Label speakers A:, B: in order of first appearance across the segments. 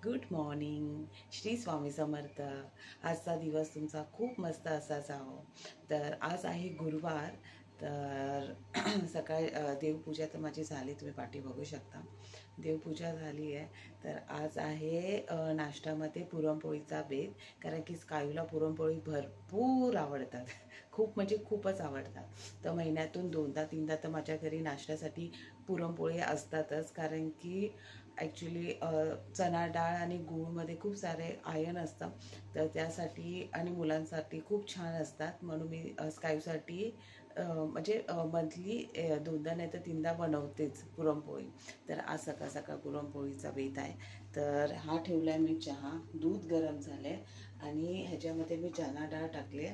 A: Good morning. Shri Swami Samarth. आजचा दिवस तुमचा खूप मस्त असा जावो. तर आज आहे गुरुवार. तर सकाळी देवपूजा तर माझी झाली, तुम्ही पाठी बघू शकता. देवपूजा झाली आहे. तर आज आहे नाश्त्यामध्ये पुरणपोळीचा बेत, कारण की स्कायूला पुरणपोळी भरपूर आवडतात. खूप म्हणजे खूपच आवडतात. तर महिन्यातून दोनदा तीनदा तर माझ्या घरी नाश्त्यासाठी पुरणपोळी असतातच, कारण की ॲक्च्युली चणा डाळ आणि गूळमध्ये खूप सारे आयर्न असतं. तर त्यासाठी आणि मुलांसाठी खूप छान असतात, म्हणून मी स्कायूसाठी म्हणजे मंथली दोनदा नाही तर तीनदा बनवतेच पुरणपोळी. तर आज सकाळ सकाळ पुरणपोळीचा बेत आहे. तर हा ठेवला आहे मी चहा, दूध गरम झाले आणि ह्याच्यामध्ये मी चणा डाळ टाकले.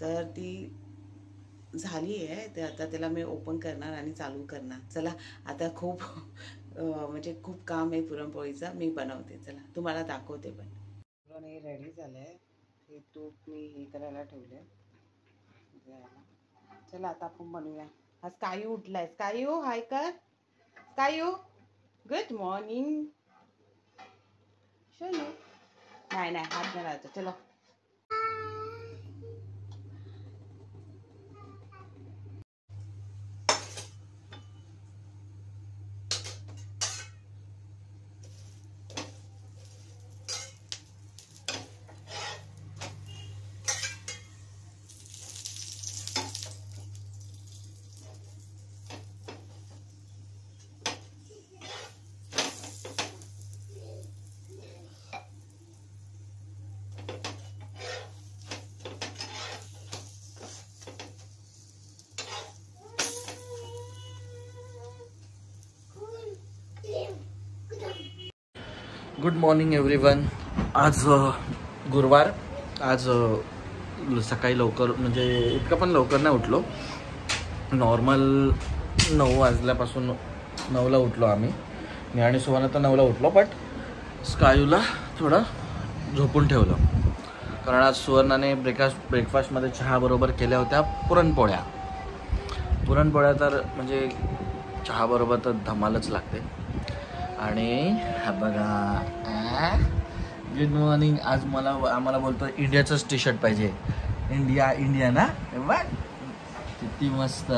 A: तर ती झाली आहे. तर आता त्याला मी ओपन करणार आणि चालू करणार. चला आता खूप म्हणजे खूप काम आहे पुरणपोळीचं, मी बनवते. चला तुम्हाला दाखवते. पण पुरण हे रेडी झालं आहे. हे तूप मी हे करायला ठेवले. चला आता आपण बनवूया. हा स्कायू उठलाय. स्कायू हाय कर. स्कायू गुड मॉर्निंग. चलो नाही नाही हात नाही लावायचा. चलो
B: गुड मॉर्निंग एव्हरीवन. आज गुरुवार. आज सकाळी लवकर म्हणजे इतकं पण लवकर नाही उठलो. नॉर्मल 9 वाजल्यापासून 9ला उठलो आम्ही. मी आणि सुवर्ण तर 9ला उठलो, बट स्कायूला थोडं झोपून ठेवलं, कारण आज सुवर्णाने ब्रेकफास्टमध्ये चहाबरोबर केल्या होत्या पुरणपोळ्या. पुरणपोळ्या तर म्हणजे चहाबरोबर तर धमालच लागते. आणि हा बघा, गुड मॉर्निंग. आज आम्हाला बोलतो इंडियाचंच टी शर्ट पाहिजे. इंडिया ना, बघ किती मस्त.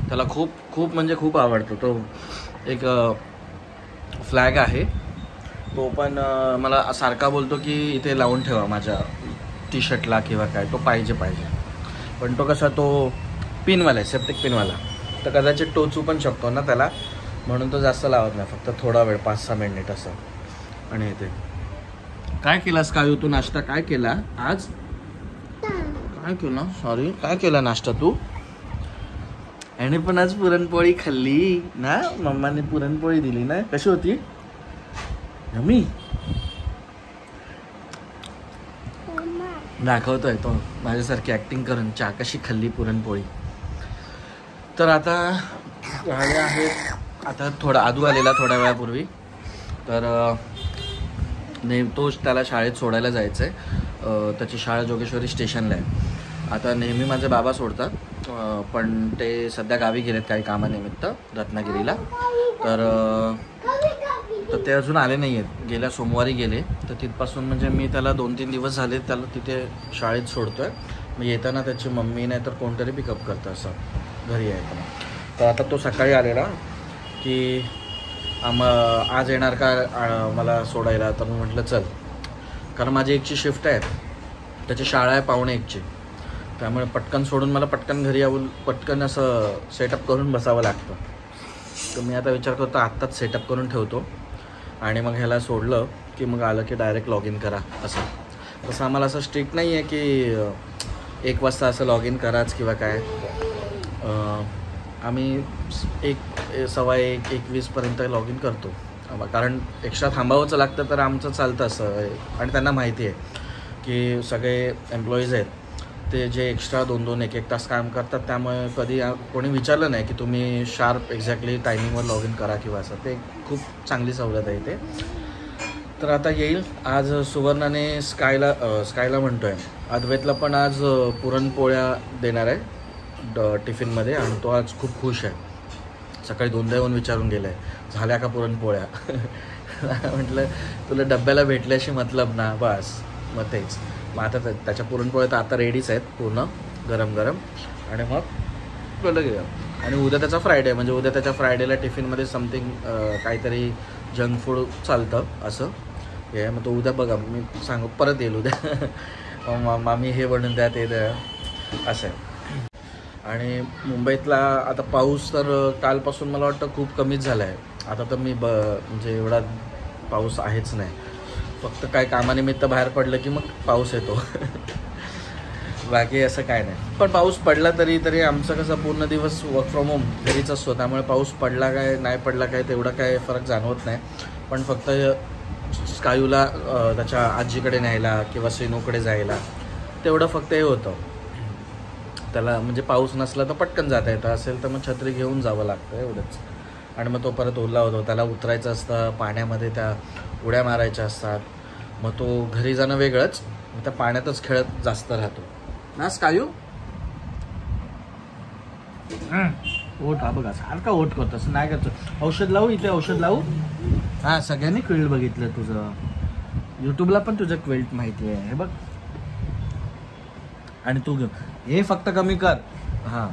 B: त्याला खूप खूप म्हणजे खूप आवडतो तो. एक फ्लॅग आहे तो, पण मला सारखा बोलतो की इथे लावून ठेवा माझ्या टी शर्टला किंवा काय, तो पाहिजे. पण तो कसा, तो पिनवाला आहे, सेप्टिक पिनवाला, तर कदाचित टोचू पण शकतो ना त्याला, म्हणून तो जास्त लावत नाही, फक्त थोडा वेळ 5-6 मिनिट असं. आणि येते. काय केलास कायू तू नाश्ता? काय केला आज? काय केला नाश्ता तू? आणि पण आज पुरणपोळी खाल्ली ना, मम्माने पुरणपोळी दिली ना. कशी होती? यम्मी. दाखवतोय तो माझ्यासारखी ॲक्टिंग करून चहा कशी खाल्ली पुरणपोळी. तर आता झाले आहेत. आता थोडा आदू आलेला थोड्या वेळापूर्वी, तर तोच त्याला शाळेत सोडायला जायचं आहे. त्याची शाळा जोगेश्वरी स्टेशनला आहे. आता नेहमी माझे बाबा सोडतात, पण ते सध्या गावी गेलेत काही कामानिमित्त रत्नागिरीला. तर ते अजून आले नाही आहेत. गेल्या सोमवारी गेले. तर तिथपासून म्हणजे मी त्याला 2-3 दिवस झाले त्याला तिथे शाळेत सोडतो आहे. मग येताना त्याची मम्मी नाही तर कोणतरी पिकअप करतं असं घरी यायचं. तर आता तो सकाळी आलेला की आज येणार का मला सोडायला. तर मी म्हटलं चल, कारण माझी एकची शिफ्ट आहे, त्याची शाळा आहे 1:45ची. त्यामुळे पटकन सोडून मला पटकन घरी येऊन पटकन असं सेटअप करून बसावं लागतं. तर मी आता विचार करतो आत्ताच सेटअप करून ठेवतो आणि मग ह्याला सोडलं की मग आलं की डायरेक्ट लॉग इन करा असं. तसं आम्हाला असं स्ट्रिक्ट नाही आहे की 1 वाजता असं लॉग इन कराच किंवा काय. आम्ही 1:15-1:20पर्यंत लॉग इन करतो, कारण एक्स्ट्रा थांबावंच लागतं तर आमचं चालतं असं. आणि त्यांना माहिती आहे की सगळे एम्प्लॉईज आहेत ते जे एक्स्ट्रा 2-2, 1-1 तास काम करतात, त्यामुळे कधी कोणी विचारलं नाही की तुम्ही शार्प एक्झॅक्टली टायमिंगवर लॉग इन करा किंवा असं. ते खूप चांगली सवलत आहे ते. तर आता येईल. आज सुवर्णाने स्कायला म्हणतो आहे, अद्वैतला पण आज पुरणपोळ्या देणार आहे टिफिनमध्ये, आणि तो आज खूप खुश आहे. सकाळी 2दा येऊन विचारून गेला आहे झाल्या का पुरणपोळ्या. म्हटलं तुला डब्याला भेटल्याशी मतलब ना, बस मग तेच. मग आता त्याच्या पुरणपोळ्या तर आता रेडीच आहेत पूर्ण गरम गरम. आणि मग बोललं गेलं. आणि उद्या त्याचा फ्रायडे, म्हणजे उद्या त्याच्या फ्रायडेला टिफिनमध्ये समथिंग काहीतरी जंक फूड चालतं असं हे. मग तो उद्या बघा मी सांगू परत येईल उद्या मामी हे बनवून द्या ते द्या असं आहे. आणि मुंबईतला आता पाऊस तर कालपासून मला वाटतं खूप कमीच झाला आहे. आता तर मी म्हणजे एवढा पाऊस आहेच नाही. फक्त काय कामानिमित्त बाहेर पडलं की मग पाऊस येतो बाकी असं काय नाही. पण पाऊस पडला तरी आमचं कसं पूर्ण दिवस वर्क फ्रॉम होम घरीच असतो, त्यामुळे पाऊस पडला काय नाही पडला काय तेवढा काय फरक जाणवत नाही. पण फक्त स्कायूला त्याच्या आजीकडे न्यायला किंवा सिनूकडे जायला तेवढं फक्त हे होतं. त्याला म्हणजे पाऊस नसला तर पटकन जाता येतं, असेल तर मग छत्री घेऊन जावं लागतं एवढंच. आणि मग तो परत ओला होतो, त्याला उतरायचं असतं पाण्यामध्ये, त्या उड्या मारायच्या असतात. मग तो घरी जाणं वेगळंच, मग त्या पाण्यातच खेळत जास्त राहतो ना स्कायू. ओट हा बघा सारखा ओट करतो असं नाही करतो. औषध लावू इथे, औषध लावू. हां सगळ्यांनी क्विल्ट बघितलं तुझं, यूट्यूबला पण तुझं क्विल्ट माहिती आहे हे बघ. आणि तू घेऊ हे फक्त कमी कर. हां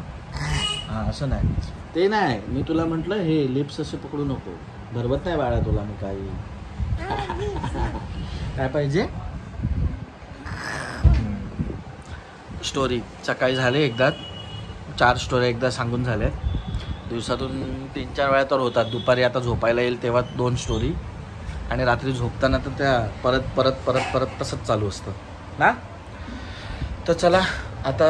B: हां असं नाही, ते नाही मी तुला म्हटलं हे लिप्स असे पकडू नको, भरवत नाही बाळा तुला मी काही. काय पाहिजे. स्टोरी सकाळी झाले एकदा, 4 स्टोऱ्या एकदा सांगून झाल्या. दिवसातून 3-4 वेळा तर होतात. दुपारी आता झोपायला येईल तेव्हा 2 स्टोरी, आणि रात्री झोपताना तर त्या परत परत परत परत तसंच चालू असतं ना. तर चला आता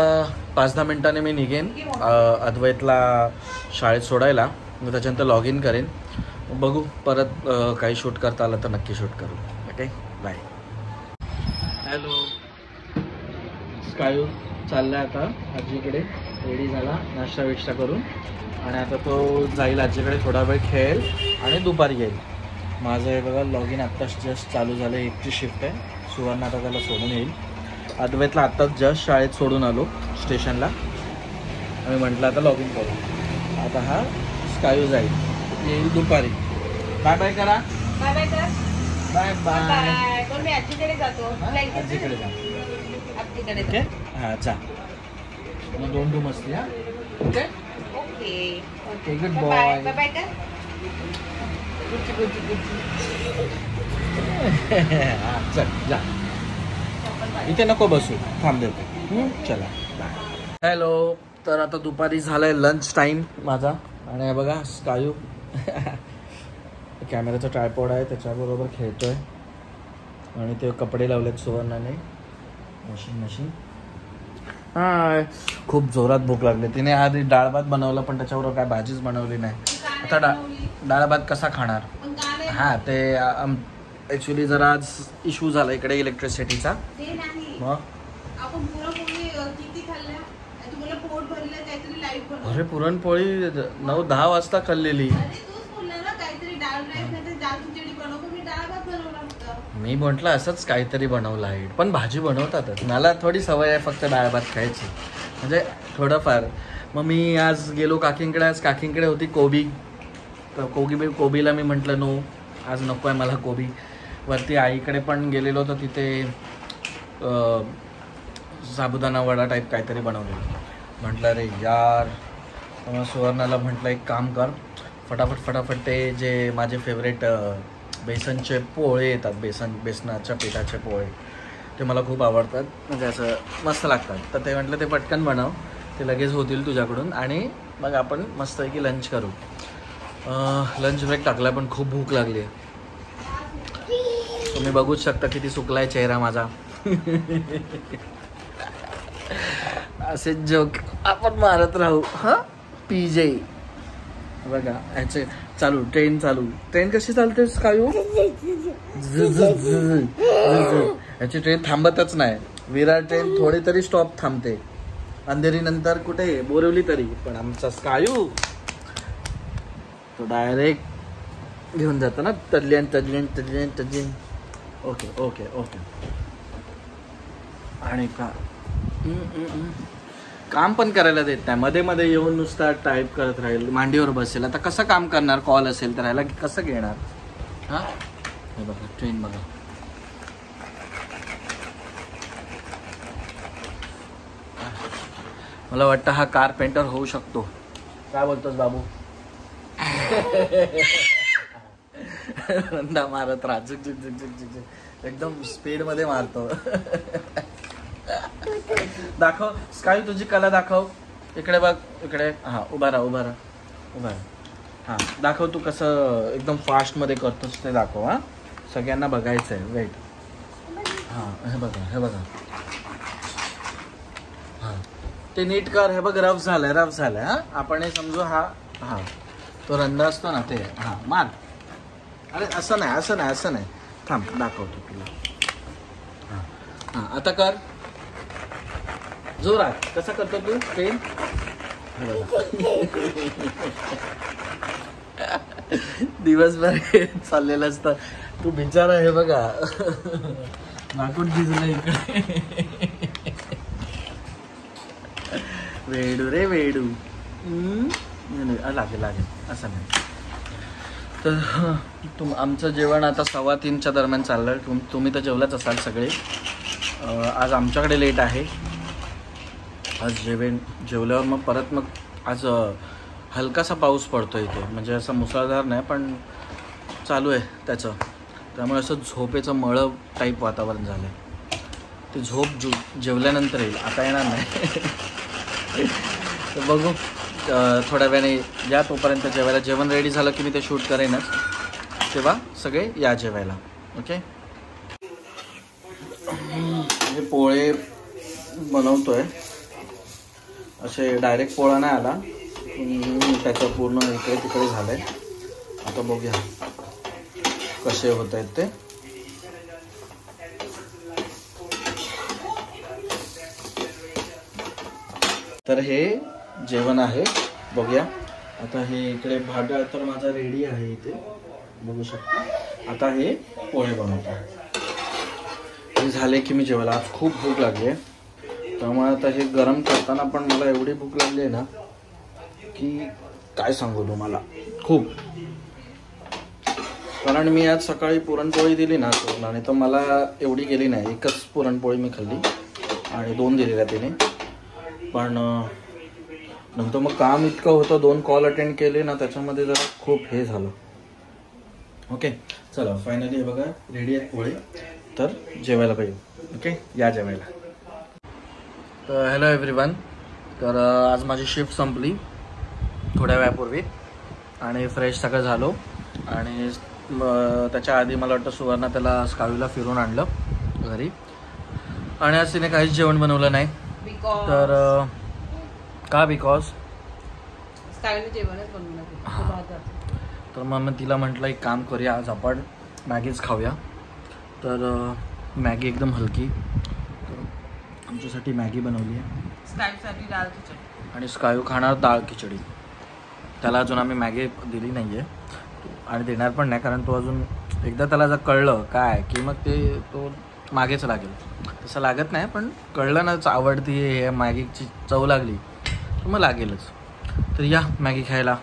B: 5-10 मिनटाने मी निघेन अद्वैतला शाळेत सोडायला. मग त्याच्यानंतर लॉग इन करेन. बघू परत काही शूट करता आलं तर नक्की शूट करू. Okay bye. हॅलो स्कायू चालला आता आजीकडे, रेडी झाला नाश्ता विष्टा करून. आणि आता तो जाईल आजीकडे, थोडा वेळ खेळेल आणि दुपारी येईल. माझं हे बघा लॉग इन आत्ताच जस्ट चालू झालं. 1ची शिफ्ट आहे. सुवर्ण आता त्याला सोडून येईल. अद्वैतला आत्ताच जस्ट शाळेत सोडून आलो स्टेशनला. आम्ही म्हटलं आता लॉग इन करू. आता हा स्कायू जाईल, येईल दुपारी. बाय बाय करा.
C: बाय बाय कर.
B: Bye bye.
C: कोण मी आजीकडे जातो.
B: आजीकडे जा.
C: आजीकडे
B: ओके हां जा. मग 2 रूम असते. हां okay
C: okay
B: okay good
C: bye
B: boy.
C: Bye कर.
B: हां चल जा. इथे नको बसू, थांब देतो. चला बाय. हॅलो. तर आता दुपारी झालं आहे लंच टाईम माझा. आणि हे बघा स्कायू कॅमेराचा ट्रायपॉड आहे त्याच्याबरोबर खेळतो आहे. आणि ते कपडे लावलेत सुवर्णाने मशीन. हां खूप जोरात भूक लागली. तिने आधी डाळ भात बनवला पण त्याच्याबरोबर काय भाजीच बनवली नाही. आता डाळ भात कसा खाणार. हां ते ॲक्च्युली जरा आज इश्यू झाला इकडे इलेक्ट्रिसिटीचा. मग अरे पुरणपोळी 9-10 वाजता खाल्लेली. मी म्हटलं असंच काहीतरी बनवलं आहे, पण भाजी बनवतातच. मला थोडी सवय आहे फक्त डाळ भात खायची, म्हणजे थोडंफार. मग मी आज गेलो काकींकडे. आज काकींकडे होती कोबी. तर कोबीला मी म्हटलं नो आज नको आहे मला कोबी. वरती आईकडे पण गेलेलो तर तिथे साबुदाणा वडा टाईप काहीतरी बनवलेलं. म्हटलं अरे यार. मग सुवर्णाला म्हटलं एक काम कर, फटाफट ते जे माझे फेवरेट बेसनचे पोळे येतात, बेसनाच्या पिठाचे पोळे, ते मला खूप आवडतात. म्हणजे असं मस्त लागतात. तर ते म्हटलं ते पटकन बनव, ते लगेच होतील तुझ्याकडून. आणि मग आपण मस्तपैकी लंच करू. लंच ब्रेक टाकला पण खूप भूक लागली आहे. तुम्ही बघूच शकता किती सुकला आहे चेहरा माझा. असे जोक आपण मारत राहू. हां पीजे बघा ह्याचे चालू. ट्रेन कशी चालते स्कायू. ह्याची ट्रेन थांबतच नाही. विरार ट्रेन थोडी तरी स्टॉप थांबते. अंधेरी नंतर कुठे बोरिवली तरी. पण आमचा स्कायू तो डायरेक्ट घेऊन जातो ना तडलीन. ओके आणि काम पण करायला देत नाही. मध्ये येऊन नुसता टाईप करत राहील, मांडीवर बसेल. आता कसं काम करणार. कॉल असेल तर ह्याला कसं घेणार. हां हे बघा ट्रेन बघा. मला वाटतं हा कारपेंटर होऊ शकतो. काय बोलतोस बाबू? रंदा मारत राहा झुक झुक झुक झुक झुक एकदम स्पीड मध्ये मारतो. दाखव स्काय तुझी कला दाखव. इकडे बघ इकडे. हा उभा राहा उभा राहा उभा राहा. हा दाखव तू कसं एकदम फास्ट मध्ये करतोस ते दाखव. हा सगळ्यांना बघायचं आहे. वेट. हा हे बघा हे बघा. हा ते नीट कर. हे बघ रफ झालंय. हा आपण हे समजू. हा हा तो रंदा असतो ना ते. हा मार. अरे असं नाही थांब दाखवतो तुला. हा हा आता कर जोरात. कसं करतो तू ट्रेन? दिवसभर चाललेलं असतं. तू बिचारा हे बघा नाकून भिजलं इकडे. वेडू रे वेडू. लागेल असं नाही. तर आमचं जेवण आता 2:15च्या दरम्यान चाललं. तुम्ही तर जेवलाच असाल सगळे. आज आमच्याकडे लेट आहे. आज जेवल्यावर मग परत मग आज हलकासा पाऊस पडतो इथे. म्हणजे असं मुसळधार नाही पण चालू आहे त्याचं. त्यामुळे असं झोपेचं मळं टाईप वातावरण झालं आहे. ते झोप जेवल्यानंतर येईल. आता येणार नाही. तर बघू थोड्या वेळाने या. तोपर्यंत जेवायला. जेवण रेडी झालं की मी ते शूट करेनच. तेव्हा सगळे या जेवायला. ओके. हे पोळे बनवतोय. असे डायरेक्ट पोळा नाही आला. त्याचं पूर्ण इकडे तिकडे झालंय. आता बघूया कसे होत आहेत ते. तर हे जेवण आहे. बघूया आता. हे इकडे भागा तर माझा रेडी आहे इथे बघू शकता. आता हे पोळे बनवतो. हे झाले की मी जेवायला. आज खूप भूक लागली आहे. त्यामुळे आता हे गरम करताना पण मला एवढी भूक लागली आहे ना की काय सांगू तुम्हाला. खूप. कारण मी आज सकाळी पुरणपोळी दिली ना आणि तर मला एवढी गेली नाही. एकच पुरणपोळी मी खाल्ली आणि 2 दिलेल्या तिने. पण नंतर मग काम इतकं होतं. 2 कॉल अटेंड केले ना त्याच्यामध्ये जरा खूप हे झालं. ओके चला फायनली हे बघा रेडी आहे पोळी. तर जेवायला पाहिजे. ओके या जेवायला. तर हॅलो एव्हरीवन. तर आज माझी शिफ्ट संपली थोड्या वेळापूर्वी आणि फ्रेश सगळं झालो. आणि त्याच्या आधी मला वाटतं सुवर्णा त्याला स्कावीला फिरून आणलं घरी. आणि आज तिने काहीच जेवण बनवलं नाही. तर का? बिकॉज
C: जेवणच बनवलं.
B: तर मग तिला म्हटलं एक काम करूया आज आपण मॅगीच खाऊया. तर मॅगी एकदम हलकी. तर आमच्यासाठी मॅगी बनवली आहे.
C: स्कायसाठी डाळ खिचडी.
B: आणि स्कायू खाणार डाळ खिचडी. त्याला अजून आम्ही मॅगी दिली नाही आहे आणि देणार पण नाही. कारण तो अजून एकदा त्याला जर कळलं काय की मग तो मागेच लागेल. तसं लागत नाही पण कळलं ना आवडती हे मॅगीची चव लागली तर मग लागेलच. तर या मॅगी खायला.